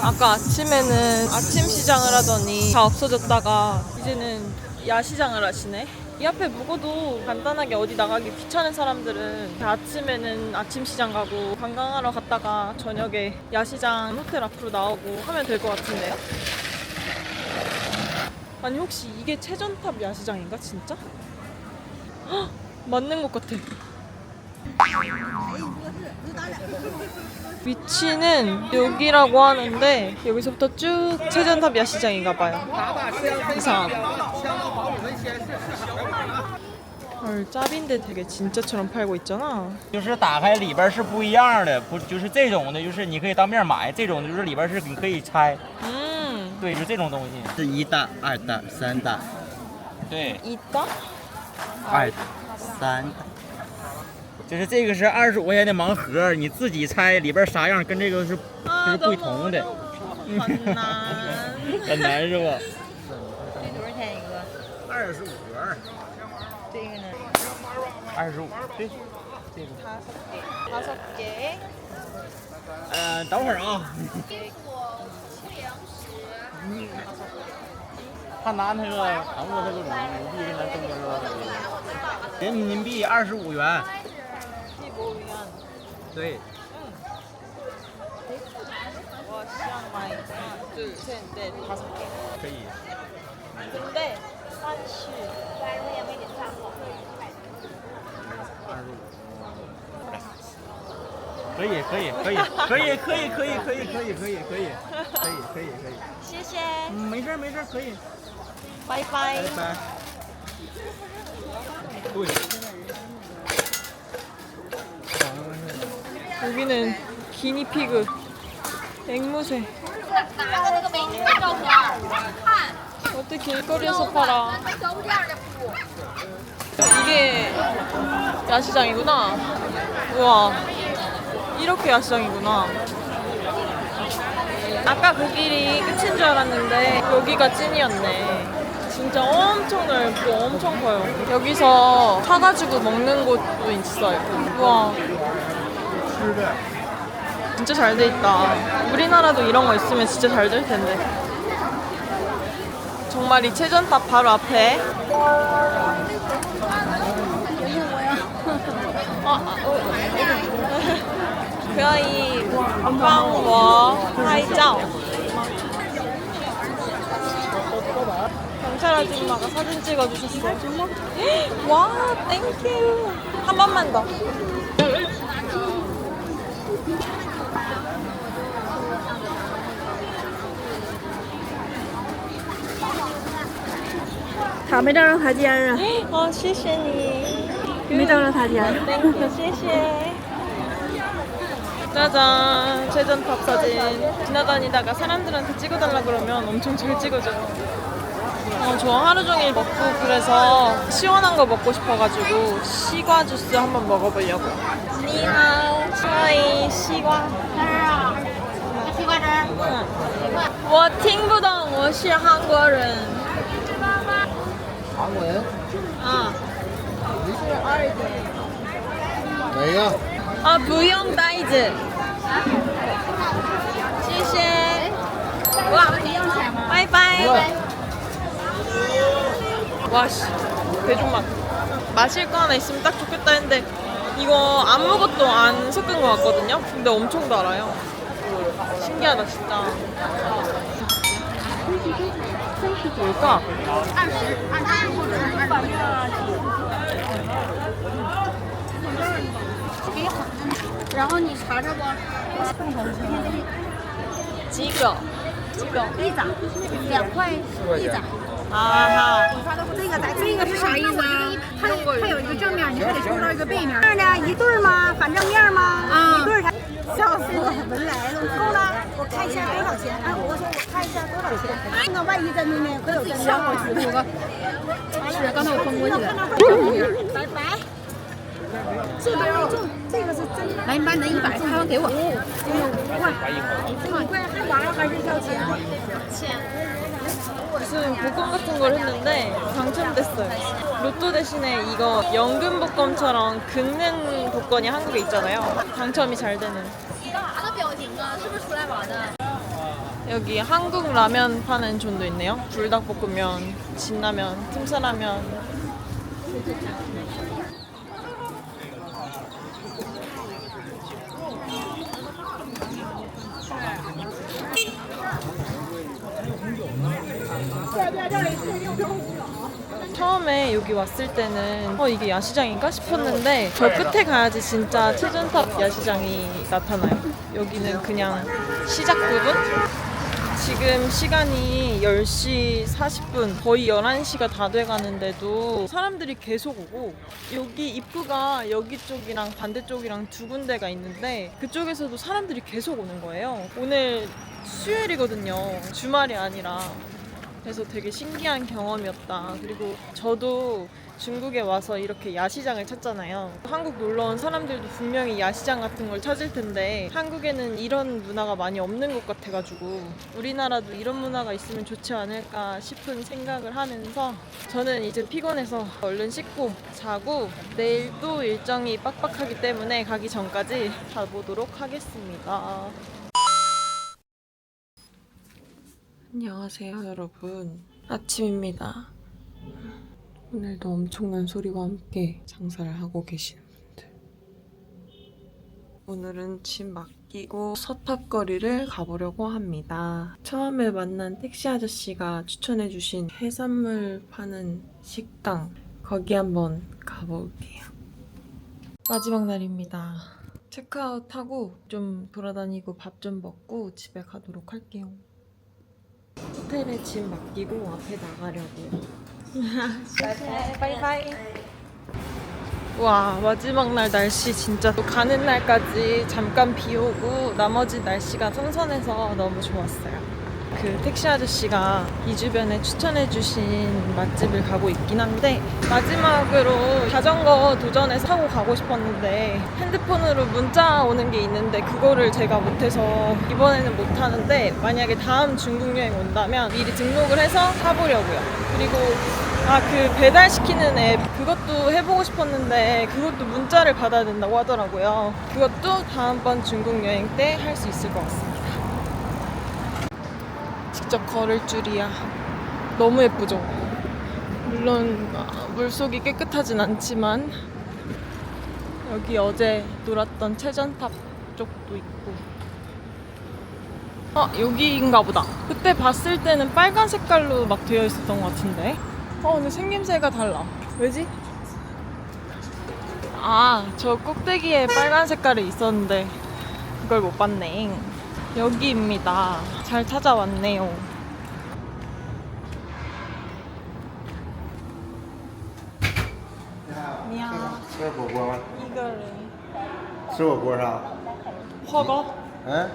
아까 아침에는 아침 시장을 하더니 다 없어졌다가 이제는 야시장을 하시네. 이 앞에 묵어도 간단하게 어디 나가기 귀찮은 사람들은 아침에는 아침 시장 가고 관광하러 갔다가 저녁에 야시장 호텔 앞으로 나오고 하면 될 것 같은데요? 아니 혹시 이게 최전탑 야시장인가 진짜? 헉, 맞는 것 같아. 위치는 여기라고 하는데 여기서부터 쭉 최전탑 야시장인가 봐요. 이상하다. 헐, 짭인데 되게 진짜처럼 팔고 있잖아. 就是打开里边是不一样的，不就是这种的，就是你可以当面买，这种就是里边是你可以拆。对，就这种东西。是1袋、2袋、3袋。对， 있다? 2、3。就是这个是25块钱的盲盒，你自己拆里边啥样，跟这个是就是不同的。很难。很难是吧？这多少钱一个？ 25元。这个呢25，对，这个。 5개. 等会儿啊。他拿那个韩国那个卢币跟咱中国说，人民币25元。 15위안. 对。 와, 시장 많이. 하나, 둘, 셋, 넷, 5개. 可以。 근데 30. 可以可以可以可以可以可以可以可以可以可以可以可以可以。谢谢。没事没事可以。 바이바이. 拜拜。对。 여기는 기니피그, 앵무새. 어떻게 길거리에서 팔아? 이게 야시장이구나. 우와, 이렇게 야시장이구나. 아까 그 길이 끝인 줄 알았는데 여기가 찐이었네. 진짜 엄청 넓고 엄청 커요. 여기서 사가지고 먹는 곳도 있어요. 우와, 진짜 잘 돼 있다. 우리나라도 이런 거 있으면 진짜 잘 될 텐데. 정말 이 최전탑 바로 앞에. 可以帮我拍照. 경찰 아줌마가 사진 찍어주셨어요. 와, 땡큐. 한 번만 더.他没找着他家啊，谢谢你. 没找着他家。 땡큐, 谢谢. 짜잔, 최전탑 사진. 지나다니다가 사람들한테 찍어달라 그러면 엄청 잘 찍어줘요. 저 하루 종일 먹고 그래서 시원한 거 먹고 싶어가지고 시과 주스 한번 먹어보려고. 니하오, 저희 시과. 西瓜汁儿。我听不懂，我是韩国人。韩文？是2点。哪个？不用袋子。谢谢。와, 바이바이. 와, 씨, 대중맛. 마실 거 하나 있으면 딱 좋겠다 했는데 이거 아무것도 안 섞은 것 같거든요? 근데 엄청 달아요. 신기하다, 진짜. 뭘까? 然后你尝尝不？几个？一掌，2块一掌。 아하. 这个是啥意思啊？它有一个正面，你还得收到一个背面。这样的一对吗？反正面吗？一对才。笑死我！文来了，够了，我看一下多少钱？我说我看一下多少钱？那万一真的呢？可有真的？我去5个。是，刚才我封过去的。拜拜。这边这个是真的。来，你把你的100拍完给我。5块。5块还玩还是要钱？钱。 무슨 복권 같은 걸 했는데 당첨됐어요. 로또 대신에 이거 연금 복권처럼 긁는 복권이 한국에 있잖아요. 당첨이 잘 되는. 여기 한국 라면 파는 존도 있네요. 불닭볶음면, 진라면, 틈새라면. 처음에 여기 왔을 때는 이게 야시장인가 싶었는데 저 끝에 가야지 진짜 최전탑 야시장이 나타나요. 여기는 그냥 시작 부분? 지금 시간이 10시 40분, 거의 11시가 다 돼가는데도 사람들이 계속 오고, 여기 입구가 여기 쪽이랑 반대쪽이랑 두 군데가 있는데 그쪽에서도 사람들이 계속 오는 거예요. 오늘 수요일이거든요. 주말이 아니라. 그래서 되게 신기한 경험이었다. 그리고 저도 중국에 와서 이렇게 야시장을 찾잖아요. 한국 놀러 온 사람들도 분명히 야시장 같은 걸 찾을 텐데 한국에는 이런 문화가 많이 없는 것 같아가지고 우리나라도 이런 문화가 있으면 좋지 않을까 싶은 생각을 하면서 저는 이제 피곤해서 얼른 씻고 자고 내일 또 일정이 빡빡하기 때문에 가기 전까지 자보도록 하겠습니다. 안녕하세요 여러분, 아침입니다. 오늘도 엄청난 소리와 함께 장사를 하고 계시는 분들, 오늘은 짐 맡기고 서탑거리를 가보려고 합니다. 처음에 만난 택시 아저씨가 추천해주신 해산물 파는 식당, 거기 한번 가볼게요. 마지막 날입니다. 체크아웃하고 좀 돌아다니고 밥 좀 먹고 집에 가도록 할게요. 호텔에 짐 맡기고 앞에 나가려고요. 바이바이. 와, 마지막 날 날씨 진짜 또 가는 날까지 잠깐 비 오고 나머지 날씨가 선선해서 너무 좋았어요. 그 택시 아저씨가 이 주변에 추천해주신 맛집을 가고 있긴 한데 마지막으로 자전거 도전해서 타고 가고 싶었는데 핸드폰으로 문자 오는 게 있는데 그거를 제가 못해서 이번에는 못 하는데 만약에 다음 중국 여행 온다면 미리 등록을 해서 타보려고요. 그리고 그 배달시키는 앱 그것도 해보고 싶었는데 그것도 문자를 받아야 된다고 하더라고요. 그것도 다음번 중국 여행 때 할 수 있을 것 같습니다. 직접 걸을 줄이야. 너무 예쁘죠? 물론 물속이 깨끗하진 않지만 여기 어제 놀았던 최전탑 쪽도 있고 여기인가 보다. 그때 봤을 때는 빨간 색깔로 막 되어 있었던 것 같은데 근데 생김새가 달라. 왜지? 저 꼭대기에 빨간 색깔이 있었는데 그걸 못 봤네. 여기입니다. 잘 찾아왔네요. 你好，吃火锅吗？一个人。吃火锅啥？火锅？嗯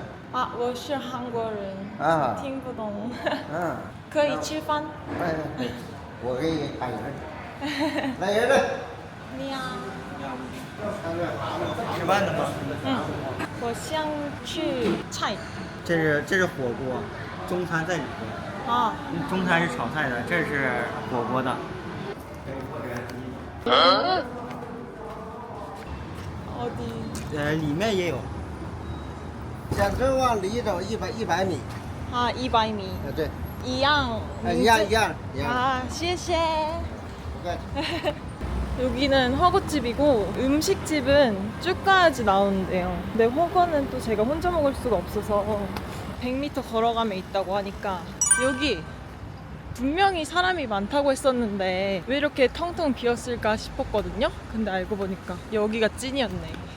我是韩国人，啊听不懂。嗯，可以吃饭？哎，我给你喊人，来人了。你好。吃饭的吗？我想吃菜。这是火锅，中餐在里边。中餐是炒菜的，这是火锅的。어디? 里面也有。向正往里走100米。 100米。对。一样。一样。谢谢。 对。 여기는 허거집이고 음식집은 쭉 가야지 나오는데요. 근데 허거는 또 제가 혼자 먹을 수가 없어서 100m 걸어가면 있다고 하니까 여기 분명히 사람이 많다고 했었는데 왜 이렇게 텅텅 비었을까 싶었거든요. 근데 알고 보니까 여기가 찐이었네.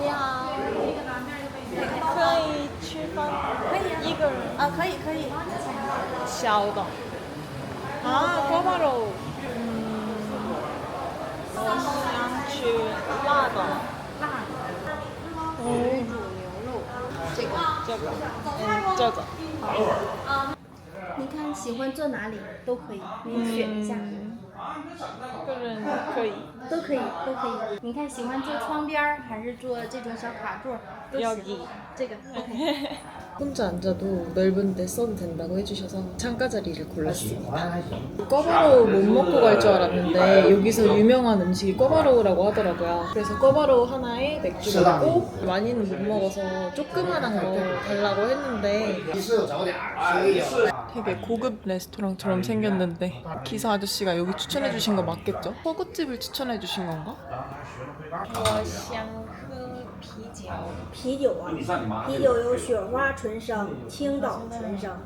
你好，可以吃饭？一个人？可以。小的。锅包肉。我想吃辣的。煮牛肉，这个。这个。你看喜欢坐哪里都可以，你选一下。个人可以。都可以。你看喜欢坐窗边还是坐这种小卡座都行。这个 OK。 혼자 앉아도 넓은 데 써도 된다고 해주셔서 창가 자리를 골랐습니다. 꿔바로우 못 먹고 갈 줄 알았는데 여기서 유명한 음식이 꿔바로우라고 하더라고요. 그래서 꿔바로우 하나에 맥주 먹고 많이는 못 먹어서 조그만한 거 달라고 했는데 되게 고급 레스토랑처럼 생겼는데 기사 아저씨가 여기 추천해 주신 거 맞겠죠? 허거집을 추천해 주신 건가? 我想喝啤酒。啤酒啊，啤酒有雪花纯生、青岛纯生、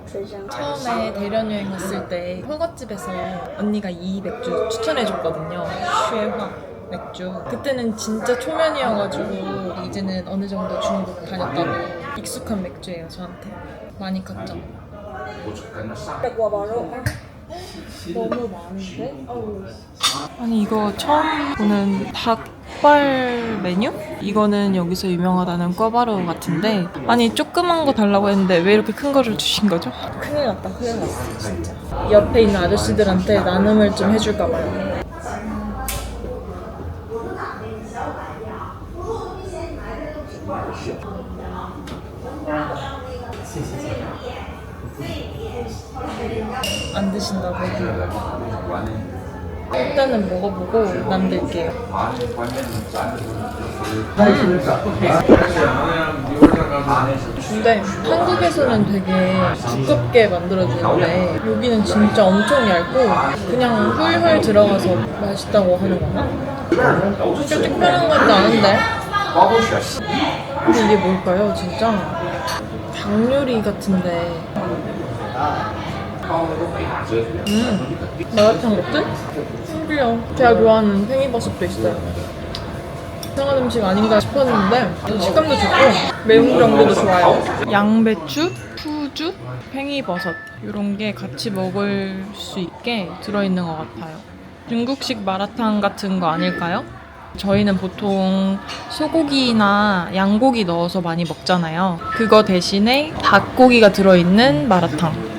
纯生。 처음에 대련여행 갔을 때 허거집에서 언니가 이 맥주 추천해줬거든요. 쉐화 맥주. 그때는 진짜 초면이어가지고 이제는 어느 정도 중국 다녔다고 익숙한 맥주예요, 저한테. 많이 갔죠. 这锅包肉， 너무 많은데? 아니 이거 처음 보는 닭발 메뉴? 이거는 여기서 유명하다는 꿔바로우 같은데 아니 조그만 거 달라고 했는데 왜 이렇게 큰 거를 주신 거죠? 큰일 났다 큰일 났어 진짜 옆에 있는 아저씨들한테 나눔을 좀 해줄까 봐요. 안 드신다고 일단은 먹어보고 남길게요. 근데 한국에서는 되게 두껍게 만들어주는데 여기는 진짜 엄청 얇고 그냥 훌훌 들어가서 맛있다고 하는 건가? 그렇게 특별한 것도 아닌데 근데 이게 뭘까요 진짜? 닭 요리 같은데 마라탕 같은? 신기해요. 제가 좋아하는 팽이버섯도 있어요. 이상한 음식 아닌가 싶었는데 식감도 좋고 매운 정도도 좋아요. 양배추, 푸주, 팽이버섯 이런 게 같이 먹을 수 있게 들어있는 것 같아요. 중국식 마라탕 같은 거 아닐까요? 저희는 보통 소고기나 양고기 넣어서 많이 먹잖아요. 그거 대신에 닭고기가 들어있는 마라탕.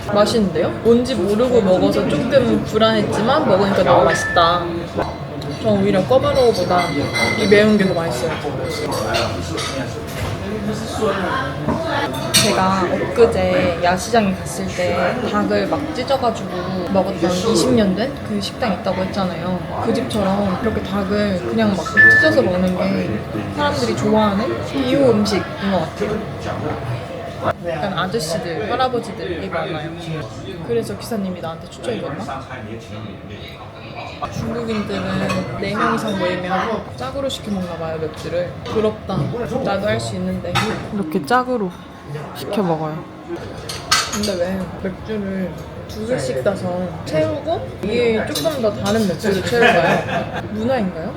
맛있는데요? 뭔지 모르고 먹어서 조금 불안했지만 먹으니까 너무 맛있다. 전 오히려 꿔바로우보다 이 매운 게 더 맛있어요. 제가 엊그제 야시장에 갔을 때 닭을 막 찢어가지고 먹었던 20년 된 그 식당 있다고 했잖아요. 그 집처럼 그렇게 닭을 그냥 막 찢어서 먹는 게 사람들이 좋아하는 비호 음식인 것 같아요. 약간 아저씨들, 할아버지들이 많아요. 그래서 기사님이 나한테 추천해줬나? 중국인들은 4명 이상 모이면 짝으로 시켜 먹나 봐요, 맥주를. 부럽다. 나도 할 수 있는데 이렇게 짝으로 시켜 먹어요. 근데 왜 맥주를 2개씩 따서 채우고 이게 조금 더 다른 맥주를 채울까요? 문화인가요?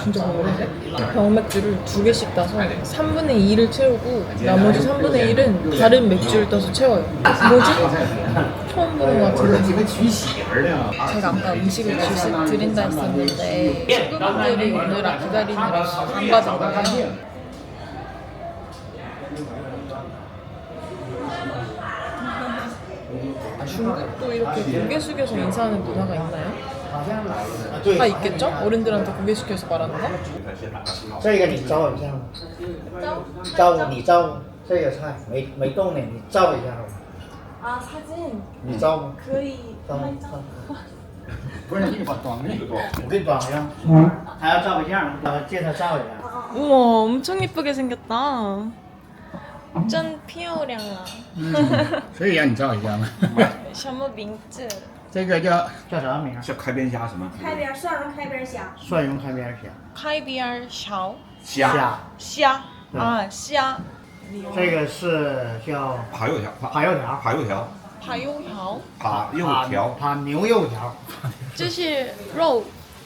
진짜 모르겠네. 병맥주를 2개씩 따서 3분의 2를 채우고 나머지 3분의 1은 다른 맥주를 따서 채워요. 뭐지? 처음 보는 것 같은데. 제가 아까 음식을 드린다 했었는데 친구분들이 오느라 기다리느라 안 받은 거예요. 중국도 이렇게 고개 숙여서 인사하는 문화가 있나요? 다 있겠죠? 어른들한테 고개 숙여서 말하는 거? 这个你招一下吗？招你招这个菜没动呢，你招一下好吗？ 아 사진 你招吗？可以招不是你给我装的，我给你装上。还要照个相，借他照一下。 우와 엄청 예쁘게 생겼다. 짠 피어량아. 所以让你照一下嘛。什么名字？这个叫叫啥名？叫开边虾什么？开边蒜蓉开边虾，蒜蓉开边虾。开边小虾，虾啊虾。这个是叫扒油条，扒油条，扒油条，扒油条，扒油条，扒牛肉条，这是肉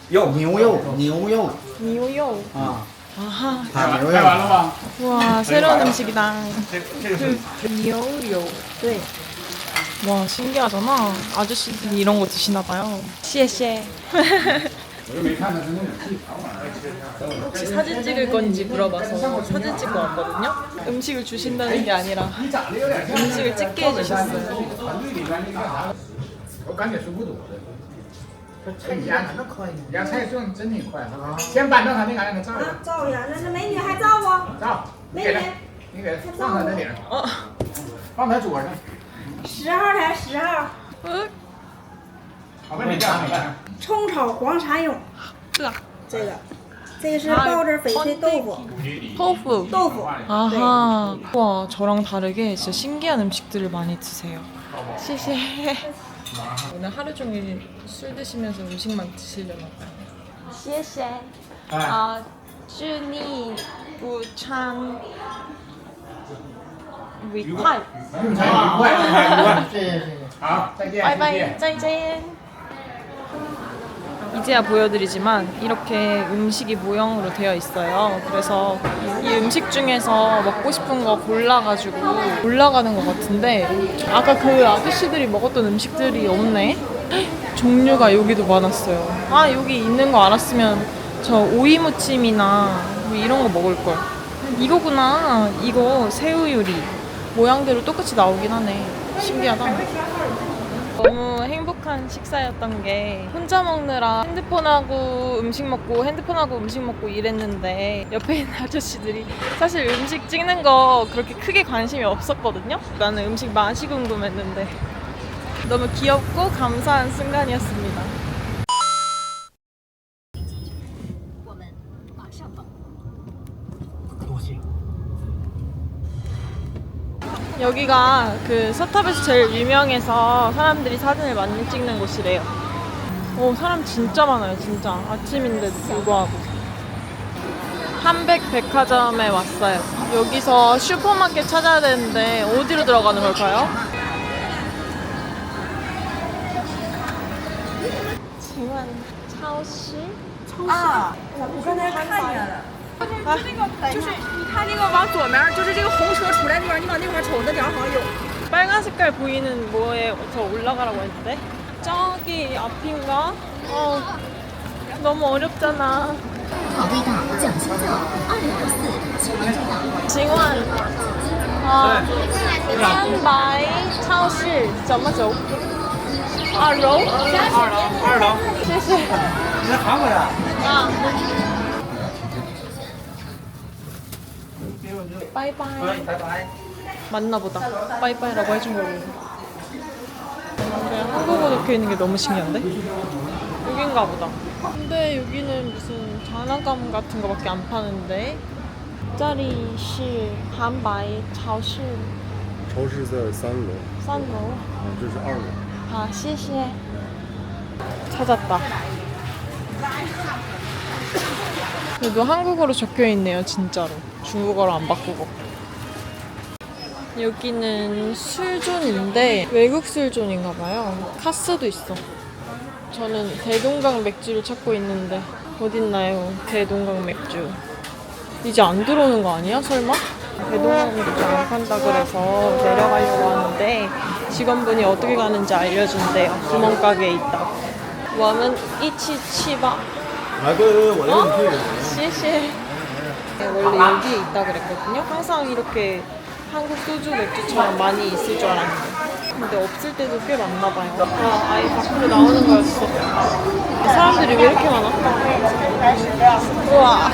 肉牛肉牛肉牛肉啊， 아하. 扒牛肉。 吗？ 와 새로운 음식이다. 这个是 牛油对. 와 신기하잖아. 아저씨들이 이런 거 드시나 봐요. 谢谢. 我又没看到是那种技巧嘛。 혹시 사진 찍을 건지 물어봐서 사진 찍고 왔거든요. 음식을 주신다는 게 아니라 음식을 찍게 해주셨어요. 我感觉是无毒的。菜夹那么快，夹菜算真挺快。先搬到他那嘎达给照一下。照一下，那美女还照吗？走，你给他，你给他放他那顶上，放他桌上。 10号台10号，好，没干没干。葱炒黄茶用。这这个是包着翡翠豆腐， 토fu. 豆腐。 아하. 와, 저랑 다르게 진짜 신기한 음식들을 많이 드세요. 시시. 오늘 하루 종일 술 드시면서 음식만 드시려나 봐요. 谢谢. 아, 祝你午餐愉快.用餐愉快，用餐愉快。谢谢谢谢。好，再见，谢 바이바이. 谢。 짜이짠. 이제야 보여드리지만 이렇게 음식이 모형으로 되어 있어요. 그래서 이 음식 중에서 먹고 싶은 거 골라가지고 올라가는 것 같은데 아까 그 아저씨들이 먹었던 음식들이 없네? 종류가 여기도 많았어요. 아, 여기 있는 거 알았으면 저 오이무침이나 뭐 이런 거 먹을 걸. 이거구나. 이거 새우요리. 모양대로 똑같이 나오긴 하네. 신기하다. 너무 행복한 식사였던 게 혼자 먹느라 핸드폰하고 음식 먹고 이랬는데 옆에 있는 아저씨들이 사실 음식 찍는 거 그렇게 크게 관심이 없었거든요. 나는 음식 맛이 궁금했는데 너무 귀엽고 감사한 순간이었습니다. 여기가 그 서탑에서 제일 유명해서 사람들이 사진을 많이 찍는 곳이래요. 오, 사람 진짜 많아요, 진짜. 아침인데도 불구하고. 한백 백화점에 왔어요. 여기서 슈퍼마켓 찾아야 되는데 어디로 들어가는 걸까요? 请问超市? 啊，我刚才看见了。就是你看那个往左面，就是这个红车出来那边，你往那边瞅，那正好有。 빨간 색깔 보이는 뭐에 저 올라가라고 했는데 저기 앞인가? 너무 어렵잖아. 好味道讲究224清远州道。 징원. 한바이超市怎么走？二楼。二楼。谢谢。你是韩国人？啊。바이바이. 拜拜。 맞나 보다. 빠이빠이라고 해준 거고. 그래, 한국어 적혀 있는 게 너무 신기한데? 여긴가 보다. 근데 여기는 무슨 장난감 같은 거밖에 안 파는데. 这里是韩白超市超市在3楼， 3楼. 这是2楼。好，谢谢. 찾았다. 그래도 한국어로 적혀 있네요, 진짜로. 중국어로 안 바꾸고. 여기는 술존인데 외국 술존인가 봐요. 카스도 있어. 저는 대동강 맥주를 찾고 있는데 어딨나요? 대동강 맥주. 이제 안 들어오는 거 아니야? 설마? 대동강 맥주 안 판다 그래서 내려가려고 하는데 직원분이 어떻게 가는지 알려준대요. 구멍가게에 있다고. 我们一起去吧. 시시. 원래 여기에 있다 그랬거든요. 항상 이렇게 한국 소주 맥주처럼 많이 있을 줄 알았는데 근데 없을 때도 꽤 많나 봐요. 아, 아예 밖으로 나오는 거였어. 사람들이 왜 이렇게 많아? 우와.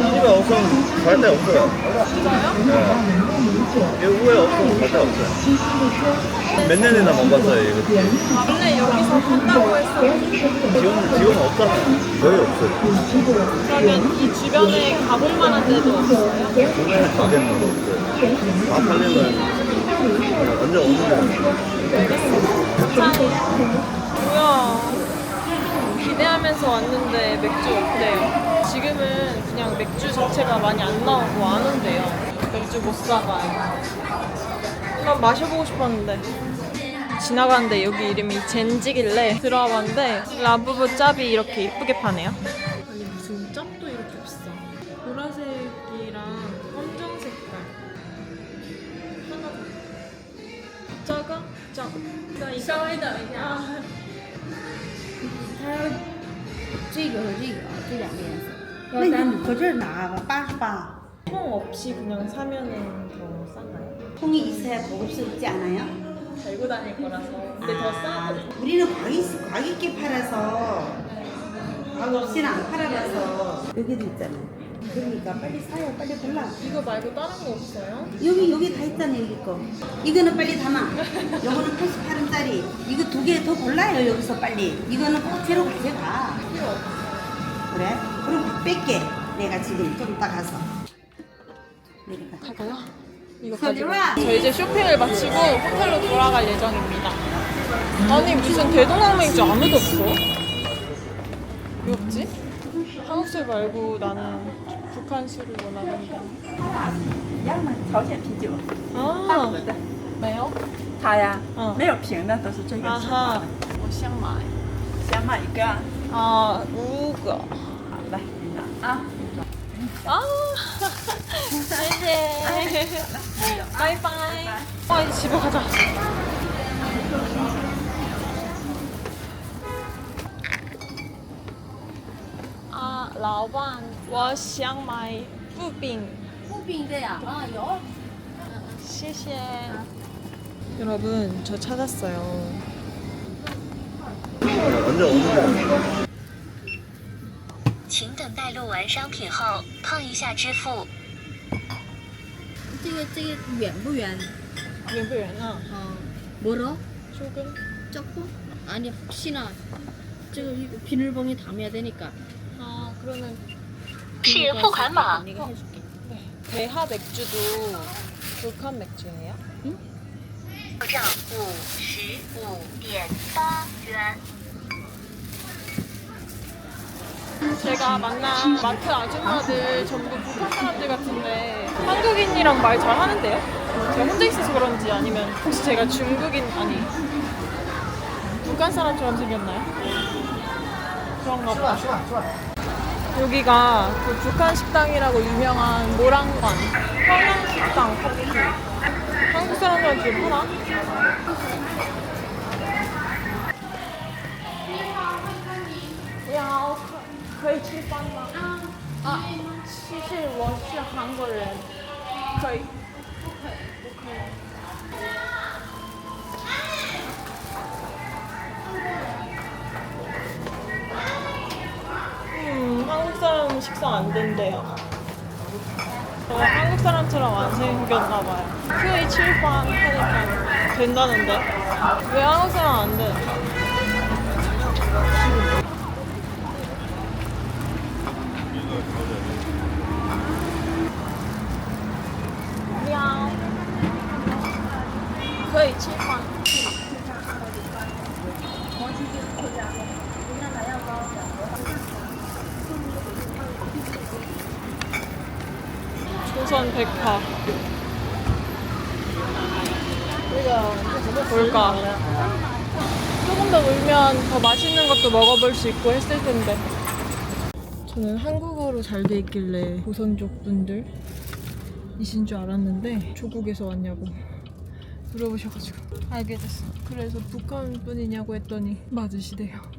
집에 없으면 갈 데 없어요. 네. 후에 없으면 갈 데 없어요. 몇 년이나 못 봤어요, 이거. 원래 여기서 간다고 했어요. 지금은 없잖아요. 거의 없어요. 그러면 이 주변에 가볼 만한 데도 없어요? 동네에 가게는 없어요. 다 팔리면 언제 오는 뭐야. 기대하면서 왔는데 맥주 없대요. 지금은 그냥 맥주 자체가 많이 안 나오고 안 온대요. 맥주 못 사가요. 한번 마셔보고 싶었는데 지나가는데 여기 이름이 젠지길래 들어와 봤는데 라부부 짭이 이렇게 예쁘게 파네요. 아니 무슨 짭도 이렇게 비싸. 보라색이랑 검정 색깔 하나 더. 작아? 작아. 稍微等一下。这个和这个这两个颜色。那你搁这儿拿吧，88。 통 없이 그냥 사면은 더 싼가요? 통이 있어야 고급스럽지 않아요? 달고 다닐 거라서. 근데 더 싸거든. 우리는 과기 있게 팔아서 과거 없이는 안 팔아봐서 여기도 있잖아. 그러니까 빨리 사요. 빨리 골라. 이거 말고 다른 거 없어요? 여기 다 있잖아요. 여기 거. 이거는 빨리 담아. 요거는 88원짜리. 이거 2개 더 골라요. 여기서 빨리. 이거는 꼭지로 가져가. 필요 없어. 그래? 그럼 다 뺄게. 내가 지금 좀 이따 가서. 내려가. 갈까요? 이거 가지고. 저 이제 쇼핑을 마치고 호텔로 돌아갈 예정입니다. 아니 무슨 대동항맥주 아무도 없어? 왜 없지? 한국 술 말고 나는 북한 술을 원하는데. 朝鲜啤酒， 아, 매요? 它呀，嗯没有瓶的，都是这个。 아하, 我想买. 想买一个？ 아, 5个.好，来啊。 아, 谢谢. 바이바이. 아, 이제 집에 가자. 아, 老板,我想买布饼.布饼的呀？啊，有。谢谢. 여러분, 저 찾았어요. 언제 오는 请等待录完商品后，碰一下支付。这个远不远？ 몇 배나? 멀어? 조금. 조금? 아니 혹시나 이거 비닐봉에 담아야 되니까. 아, 그러면 是付款码。 내가 해줄게. 네. 대하 맥주도 북한 맥주예요? 账55.8元。 제가 만난 마트 아줌마들 전부 북한 사람들 같은데 한국인이랑 말 잘 하는데요? 제가 혼자 있어서 그런지 아니면 혹시 제가 중국인 아니 북한 사람처럼 생겼나요? 그런가 봐. 여기가 그 북한 식당이라고 유명한 모란관 평양식당 커피. 한국 사람들한테 파나? 可以吃饭吗？啊，其实我是韩国人，可以？不可以，不可以。 한국 사람 식사 안 된대요. 한국 사람처럼 안 생겼나 봐요. 큐이 칠판 하니까 된다는데 왜 한국 사람 안 돼? 미안. 可以吃饭. 조선 백화. 뭘까? 조금 더 놀면 더 맛있는 것도 먹어볼 수 있고 했을 텐데. 저는 한국어로 잘 돼 있길래 조선족 분들이신 줄 알았는데 조국에서 왔냐고 물어보셔가지고 알게 됐어. 그래서 북한 분이냐고 했더니 맞으시대요.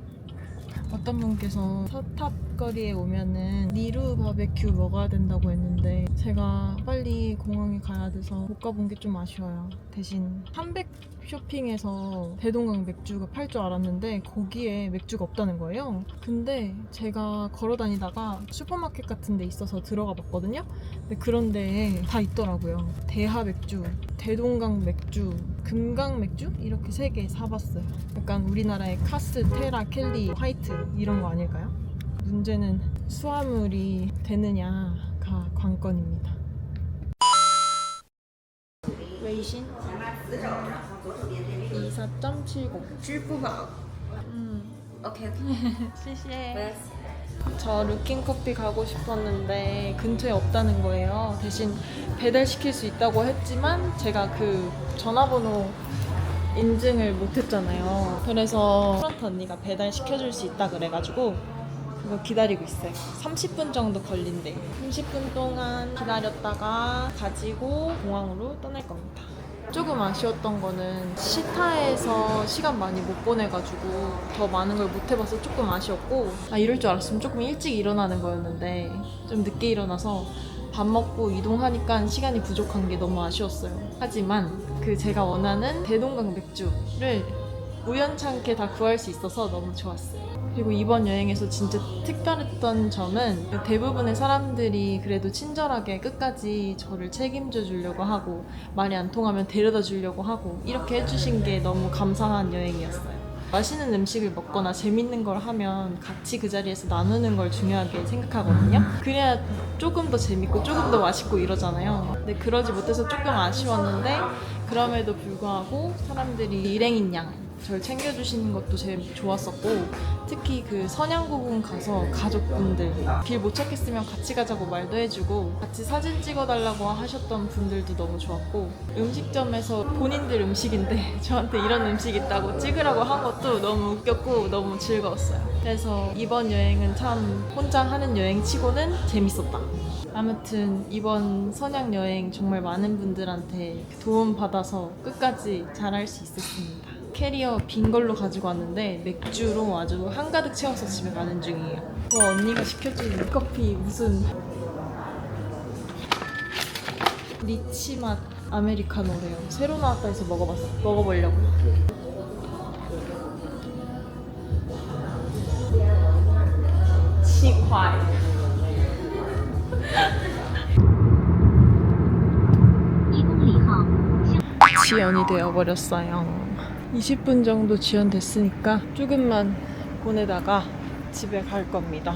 어떤 분께서 서탑거리에 오면은 니루 바베큐 먹어야 된다고 했는데 제가 빨리 공항에 가야 돼서 못 가본 게 좀 아쉬워요. 대신 한백 쇼핑에서 대동강 맥주가 팔 줄 알았는데 거기에 맥주가 없다는 거예요. 근데 제가 걸어 다니다가 슈퍼마켓 같은 데 있어서 들어가 봤거든요. 근데 그런 데에 다 있더라고요. 대하 맥주, 대동강 맥주, 금강 맥주? 이렇게 3개 사봤어요. 약간 우리나라의 카스, 테라, 켈리, 화이트 이런 거 아닐까요? 문제는 수화물이 되느냐가 관건입니다. 웨이신 24.70 支付宝 OK 谢谢 저 루킹커피 가고 싶었는데 근처에 없다는 거예요. 대신 배달시킬 수 있다고 했지만 제가 그 전화번호 인증을 못했잖아요. 그래서 프런트 언니가 배달시켜줄 수 있다 그래가지고 그거 기다리고 있어요. 30분 정도 걸린대. 30분 동안 기다렸다가 가지고 공항으로 떠날 겁니다. 조금 아쉬웠던 거는 시타에서 시간 많이 못 보내가지고 더 많은 걸 못 해봐서 조금 아쉬웠고 이럴 줄 알았으면 조금 일찍 일어나는 거였는데 좀 늦게 일어나서 밥 먹고 이동하니까 시간이 부족한 게 너무 아쉬웠어요. 하지만 그 제가 원하는 대동강 맥주를 우연찮게 다 구할 수 있어서 너무 좋았어요. 그리고 이번 여행에서 진짜 특별했던 점은 대부분의 사람들이 그래도 친절하게 끝까지 저를 책임져 주려고 하고 말이 안 통하면 데려다 주려고 하고 이렇게 해주신 게 너무 감사한 여행이었어요. 맛있는 음식을 먹거나 재밌는 걸 하면 같이 그 자리에서 나누는 걸 중요하게 생각하거든요. 그래야 조금 더 재밌고 조금 더 맛있고 이러잖아요. 근데 그러지 못해서 조금 아쉬웠는데 그럼에도 불구하고 사람들이 일행인 양 저를 챙겨주시는 것도 제일 좋았었고 특히 그 선양고궁 가서 가족분들 길 못 찾겠으면 같이 가자고 말도 해주고 같이 사진 찍어달라고 하셨던 분들도 너무 좋았고 음식점에서 본인들 음식인데 저한테 이런 음식 있다고 찍으라고 한 것도 너무 웃겼고 너무 즐거웠어요. 그래서 이번 여행은 참 혼자 하는 여행 치고는 재밌었다. 아무튼 이번 선양 여행 정말 많은 분들한테 도움 받아서 끝까지 잘할 수 있었습니다. 캐리어 빈 걸로 가지고 왔는데 맥주로 아주 한가득 채워서 집에 가는 중이에요. 언니가 시켜준 커피 무슨 리치 맛 아메리카노래요. 새로 나왔다 해서 먹어보려고. 치과이 지연이 되어버렸어요. 20분 정도 지연됐으니까 조금만 보내다가 집에 갈 겁니다.